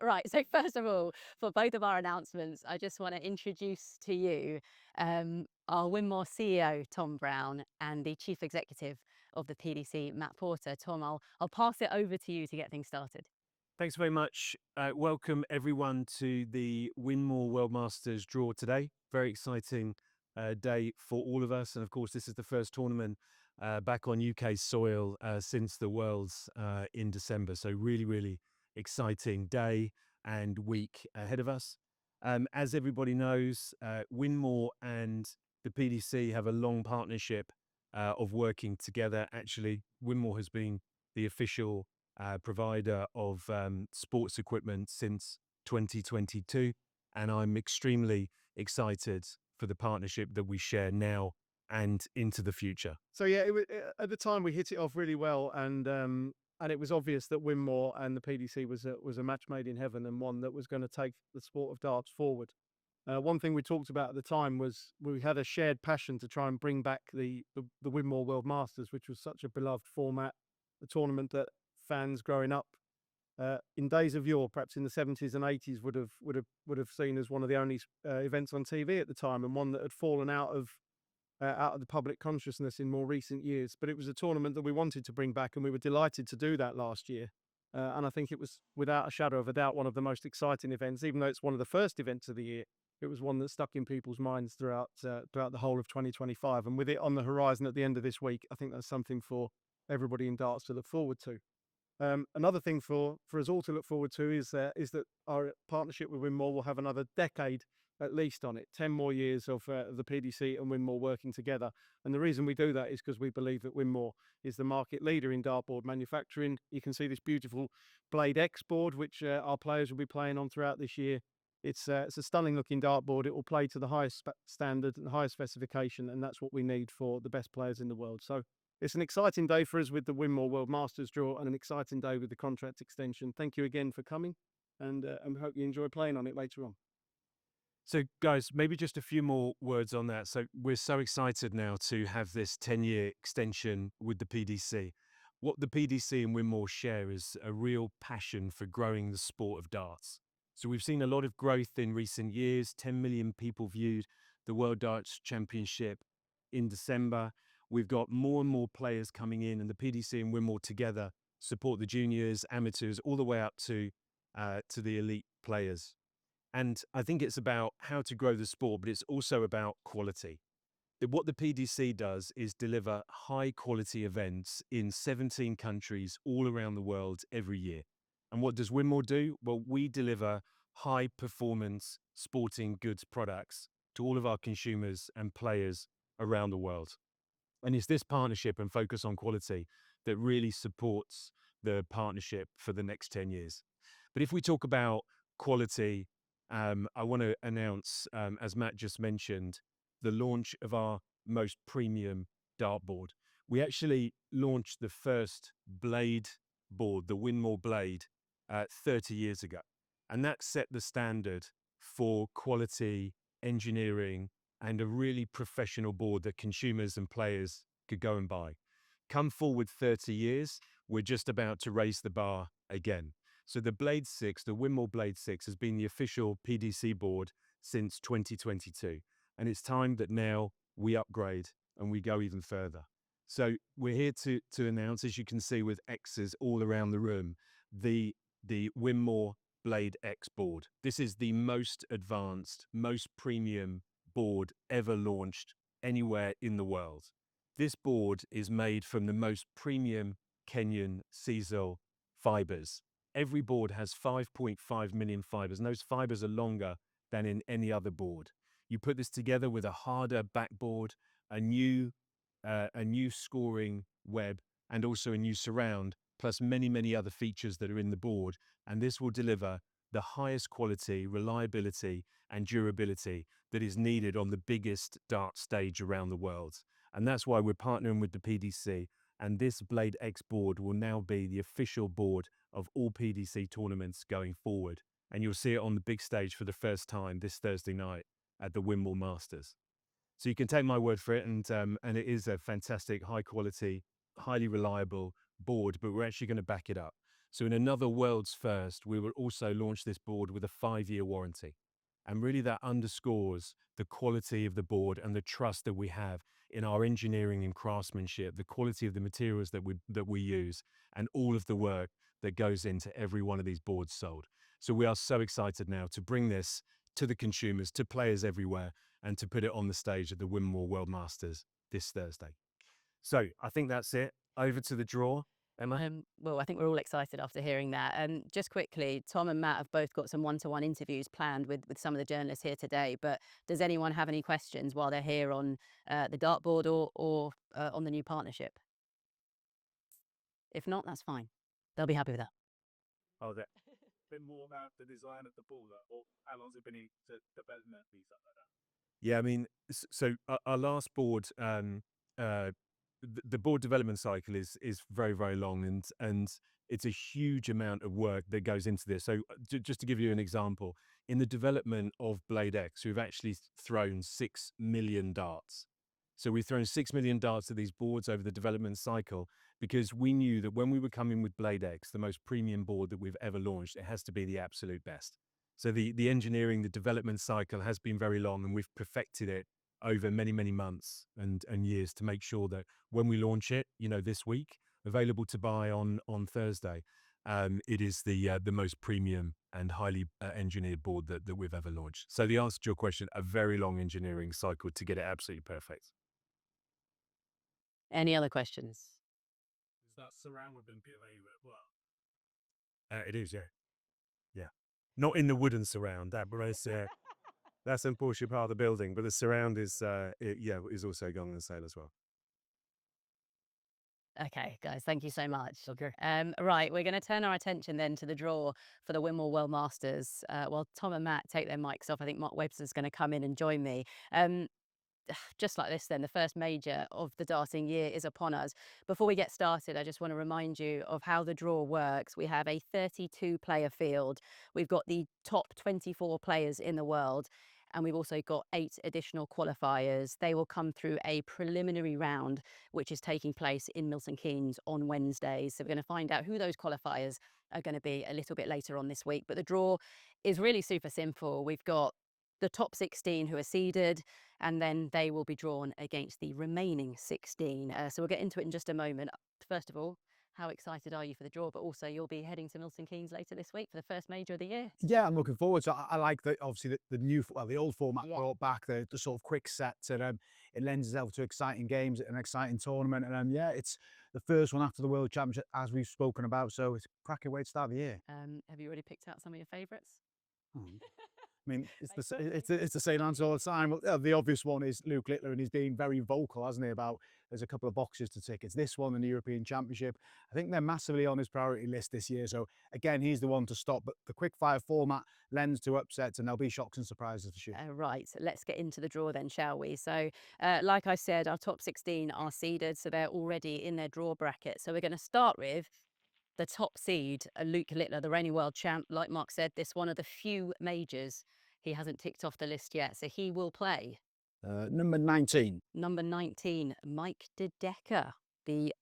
Right. So first of all, for both of our announcements, I just want to introduce to you our Winmau CEO, Tom Brown, and the Chief Executive of the PDC, Matt Porter. Tom, I'll pass it over to you to get things started. Thanks very much. Welcome everyone to the Winmau World Masters draw today. Very exciting day for all of us. And of course, this is the first tournament back on UK soil since the Worlds in December. So really, really exciting day and week ahead of us. As everybody knows, Winmau and the PDC have a long partnership of working together. Actually, Winmau has been the official provider of sports equipment since 2022. And I'm extremely excited for the partnership that we share now and into the future. So yeah, at the time we hit it off really well, and it was obvious that Winmau and the PDC was a match made in heaven, and one that was going to take the sport of darts forward. One thing we talked about at the time was we had a shared passion to try and bring back the Winmau World Masters, which was such a beloved format, a tournament that fans growing up in days of yore, perhaps in the 70s and 80s, would have seen as one of the only events on TV at the time, and one that had fallen out of the public consciousness in more recent years. But it was a tournament that we wanted to bring back, and we were delighted to do that last year. And I think it was, without a shadow of a doubt, one of the most exciting events. Even though it's one of the first events of the year, it was one that stuck in people's minds throughout the whole of 2025. And with it on the horizon at the end of this week, I think that's something for everybody in darts to look forward to. Another thing for us all to look forward to is that our partnership with Winmau will have another decade at least on it, 10 more years of the PDC and Winmau working together. And the reason we do that is because we believe that Winmau is the market leader in dartboard manufacturing. You can see this beautiful Blade X board, which our players will be playing on throughout this year. It's a stunning looking dartboard. It will play to the highest standard and highest specification, and that's what we need for the best players in the world. So it's an exciting day for us with the Winmau World Masters draw, and an exciting day with the contract extension. Thank you again for coming, and we hope you enjoy playing on it later on. So, guys, maybe just a few more words on that. So, we're so excited now to have this 10-year extension with the PDC. What the PDC and Winmau share is a real passion for growing the sport of darts. So, we've seen a lot of growth in recent years. 10 million people viewed the World Darts Championship in December. We've got more and more players coming in, and the PDC and Winmau together support the juniors, amateurs, all the way up to the elite players. And I think it's about how to grow the sport, but it's also about quality. What the PDC does is deliver high quality events in 17 countries all around the world every year. And what does Winmau do? Well, we deliver high performance sporting goods products to all of our consumers and players around the world. And it's this partnership and focus on quality that really supports the partnership for the next 10 years. But if we talk about quality, I want to announce, as Matt just mentioned, the launch of our most premium dartboard. We actually launched the first Blade board, the Winmau Blade, 30 years ago. And that set the standard for quality, engineering, and a really professional board that consumers and players could go and buy. Come forward 30 years, we're just about to raise the bar again. So the Blade 6, the Winmau Blade 6, has been the official PDC board since 2022. And it's time that now we upgrade and we go even further. So we're here to announce, as you can see with X's all around the room, the Winmau Blade X board. This is the most advanced, most premium board ever launched anywhere in the world. This board is made from the most premium Kenyan sisal fibers. Every board has 5.5 million fibers, and those fibers are longer than in any other board. You put this together with a harder backboard, a new scoring web, and also a new surround, plus many, many other features that are in the board. And this will deliver the highest quality, reliability, and durability that is needed on the biggest dart stage around the world. And that's why we're partnering with the PDC. And this Blade X board will now be the official board of all PDC tournaments going forward. And you'll see it on the big stage for the first time this Thursday night at the Winmau Masters. So you can take my word for it, and it is a fantastic, high quality, highly reliable board, but we're actually going to back it up. So in another world's first, we will also launch this board with a 5-year warranty. And really that underscores the quality of the board and the trust that we have in our engineering and craftsmanship, the quality of the materials that we use, and all of the work that goes into every one of these boards sold. So we are so excited now to bring this to the consumers, to players everywhere, and to put it on the stage at the Winmau World Masters this Thursday. So I think that's it. Over to the draw, Emma. Well, I think we're all excited after hearing that. And just quickly, Tom and Matt have both got some one-to-one interviews planned with some of the journalists here today. But does anyone have any questions while they're here on the dartboard or on the new partnership? If not, that's fine. They'll be happy with that. Oh, that. Bit more about the design of the ball, or how long's it been in development, things like that? Yeah, I mean, so our last board, the board development cycle is very, very long, and it's a huge amount of work that goes into this. So just to give you an example, in the development of Blade X, we've actually thrown 6 million darts. So we've thrown 6 million darts at these boards over the development cycle because we knew that when we were coming with Blade X, the most premium board that we've ever launched, it has to be the absolute best. So the engineering, the development cycle has been very long, and we've perfected it over many, many months and years to make sure that when we launch it, this week, available to buy on Thursday, it is the most premium and highly engineered board that we've ever launched. So the answer to your question, a very long engineering cycle to get it absolutely perfect. Any other questions? Is that surround with MPLA as well? It is, yeah. Yeah. Not in the wooden surround, that's unfortunately part of the building, but the surround is also going on sale as well. Okay, guys, thank you so much. Okay. Right, we're going to turn our attention then to the draw for the Winmau World Masters. While Tom and Matt take their mics off, I think Mark Webster's going to come in and join me. Just like this then, the first major of the darting year is upon us. Before we get started, I just want to remind you of how the draw works. We have a 32-player field. We've got the top 24 players in the world, and we've also got 8 additional qualifiers. They will come through a preliminary round, which is taking place in Milton Keynes on Wednesday. So we're going to find out who those qualifiers are going to be a little bit later on this week. But the draw is really super simple. We've got the top 16 who are seeded, and then they will be drawn against the remaining 16. So we'll get into it in just a moment. First of all, how excited are you for the draw? But also, you'll be heading to Milton Keynes later this week for the first major of the year. Yeah, I'm looking forward to it. I like obviously the old format Yeah. brought back the sort of quick sets, and it lends itself to exciting games, an exciting tournament, and yeah, it's the first one after the World Championship, as we've spoken about. So it's a cracking way to start the year. Have you already picked out some of your favourites? I mean, it's the same answer all the time. Well, the obvious one is Luke Littler, and he's been very vocal, hasn't he, about there's a couple of boxes to tick. It's this one and the European Championship. I think they're massively on his priority list this year. So again, he's the one to stop. But the quickfire format lends to upsets, and there'll be shocks and surprises for sure. Right, so let's get into the draw then, shall we? So like I said, our top 16 are seeded, so they're already in their draw bracket. So we're going to start with the top seed, Luke Littler, the reigning world champ. Like Mark said, this one of the few majors he hasn't ticked off the list yet. So he will play. Number 19. Number 19, Mike De Decker, the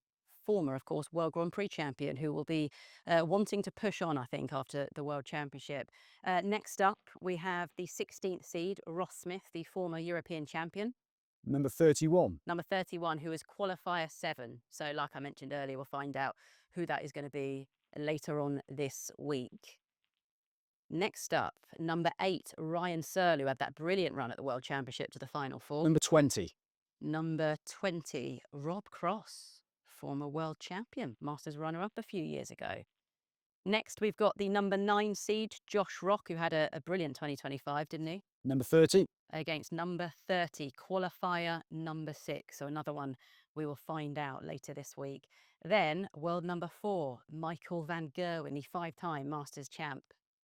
former, of course, World Grand Prix champion, who will be wanting to push on, I think, after the World Championship. Next up, we have the 16th seed, Ross Smith, the former European champion. Number 31. Number 31, who is qualifier 7. So like I mentioned earlier, we'll find out who that is going to be later on this week. Next up, number 8, Ryan Searle, who had that brilliant run at the World Championship to the Final Four. Number 20. Number 20, Rob Cross, former world champion, Masters runner-up a few years ago. Next, we've got the number 9 seed, Josh Rock, who had a brilliant 2025, didn't he? Number 30. Against number 30, qualifier number 6. So another one we will find out later this week. Then, world number 4, Michael van Gerwen, the 5-time Masters champ.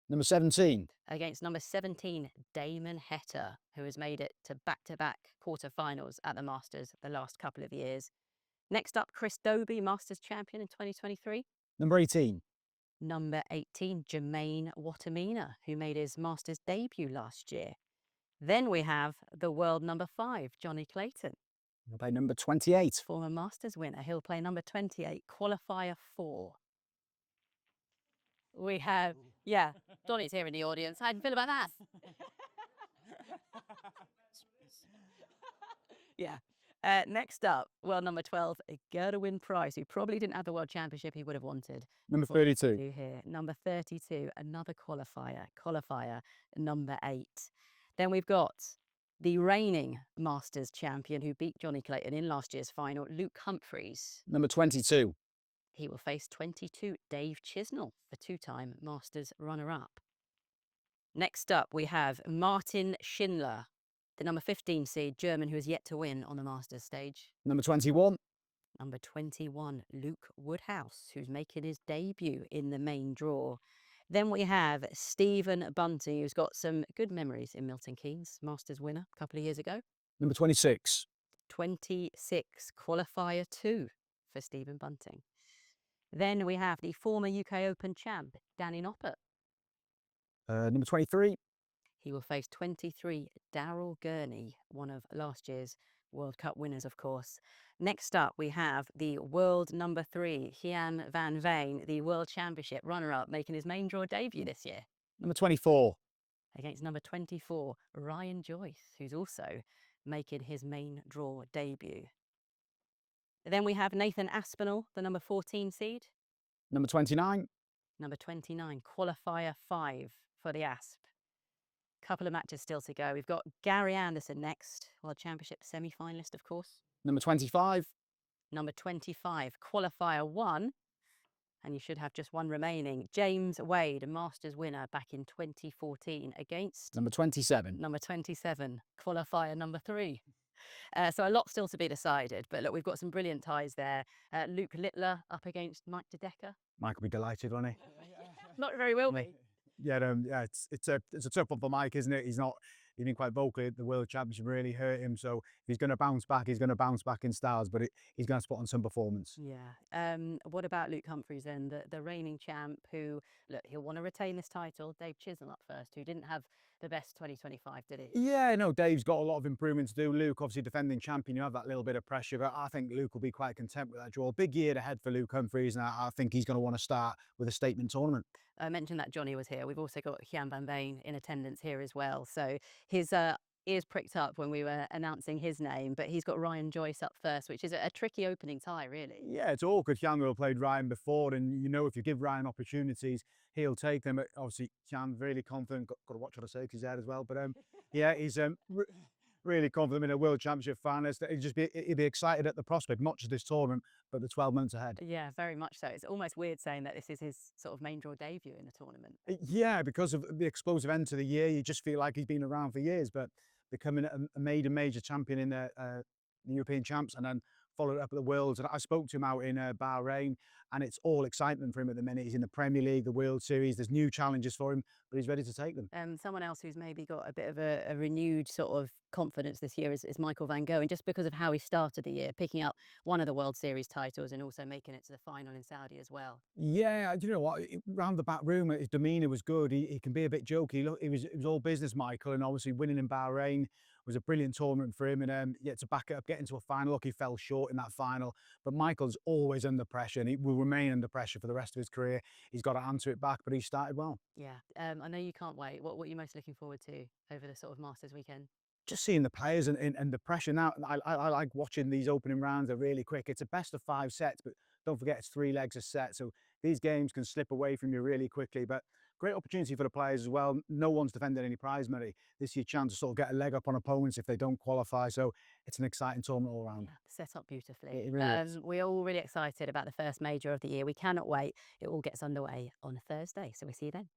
Number 17. Against number 17, Damon Heta, who has made it to back-to-back quarterfinals at the Masters the last couple of years. Next up, Chris Dobie, Masters champion in 2023. Number 18. Number 18, Jermaine Watamina, who made his Masters debut last year. Then we have the world number 5, Johnny Clayton. He'll play number 28. Former Masters winner. He'll play number 28, qualifier 4. we have, yeah, Donnie's here in the audience. How do you feel about that? Yeah. Next up, world number 12, Gerwin Price, who probably didn't have the world championship he would have wanted. Number What did he 32. do here? Number 32, another qualifier number 8. Then we've got the reigning Masters champion who beat Johnny Clayton in last year's final, Luke Humphreys. Number 22. He will face 22, Dave Chisnell, the 2-time Masters runner-up. Next up, we have Martin Schindler, the number 15 seed German who has yet to win on the Masters stage. Number 21. Number 21, Luke Woodhouse, who's making his debut in the main draw. Then we have Stephen Bunting, who's got some good memories in Milton Keynes, Masters winner a couple of years ago. Number 26. 26, qualifier 2 for Stephen Bunting. Then we have the former UK Open champ, Danny Noppert. Number 23. He will face 23, Daryl Gurney, one of last year's World Cup winners, of course. Next up, we have the world number 3, Gian van Veen, the World Championship runner-up, making his main draw debut this year. Number 24. Against number 24, Ryan Joyce, who's also making his main draw debut. Then we have Nathan Aspinall, the number 14 seed. Number 29. Number 29, qualifier 5 for the Asp. Couple of matches still to go. We've got Gary Anderson next, World Championship semi-finalist, of course. Number 25. Number 25, qualifier 1. And you should have just one remaining. James Wade, a Masters winner back in 2014 against Number 27. number 27, qualifier number 3. So a lot still to be decided. But look, we've got some brilliant ties there. Luke Littler up against Mike De Decker. Mike will be delighted, won't he? Not very will be. Yeah, it's a tough one for Mike, isn't it? He's been quite vocal. The World Championship really hurt him, so if he's going to bounce back, he's going to bounce back in styles, but he's going to spot on some performance. Yeah. What about Luke Humphreys then, the reigning champ who, look, he'll want to retain this title. Dave Chisnell up first, who didn't have the best 2025, did he? Yeah, no, Dave's got a lot of improvement to do. Luke, obviously defending champion, you have that little bit of pressure, but I think Luke will be quite content with that draw. Big year ahead for Luke Humphreys, and I think he's going to want to start with a statement tournament. I mentioned that Johnny was here. We've also got Gian van Veen in attendance here as well. So his ears pricked up when we were announcing his name, but he's got Ryan Joyce up first, which is a tricky opening tie, really. Yeah, it's awkward. Jan will have played Ryan before, and you know if you give Ryan opportunities, he'll take them. Obviously, Jan really confident. Got to watch what I say because he's there as well. But yeah, he's really confident in a World Championship finalist. He'd be excited at the prospect, not just this tournament, but the 12 months ahead. Yeah, very much so. It's almost weird saying that this is his sort of main draw debut in the tournament. Yeah, because of the explosive end to the year, you just feel like he's been around for years, but becoming a major champion in the European champs and then followed up at the Worlds. And I spoke to him out in Bahrain, and it's all excitement for him at the minute. He's in the Premier League, the World Series. There's new challenges for him, but he's ready to take them. Someone else who's maybe got a bit of a renewed sort of confidence this year is Michael van Gerwen, just because of how he started the year, picking up one of the World Series titles and also making it to the final in Saudi as well. Yeah, you know what? Round the back room, his demeanour was good. He can be a bit jokey. Look, it was all business, Michael, and obviously winning in Bahrain was a brilliant tournament for him. And yeah, to back it up, getting to a final. Look, he fell short in that final, but Michael's always under pressure, and he will remain under pressure for the rest of his career. He's got to answer it back, but he started well. Yeah, I know you can't wait. What are you most looking forward to over the sort of Masters weekend? Just seeing the players and the pressure now. I like watching these opening rounds. They're really quick. It's a best of 5 sets, but don't forget it's 3 legs a set. So these games can slip away from you really quickly. But great opportunity for the players as well. No one's defended any prize money. This is your chance to sort of get a leg up on opponents if they don't qualify. So it's an exciting tournament all round. Yeah, set up beautifully. It really is. We're all really excited about the first major of the year. We cannot wait. It all gets underway on Thursday. So we'll see you then.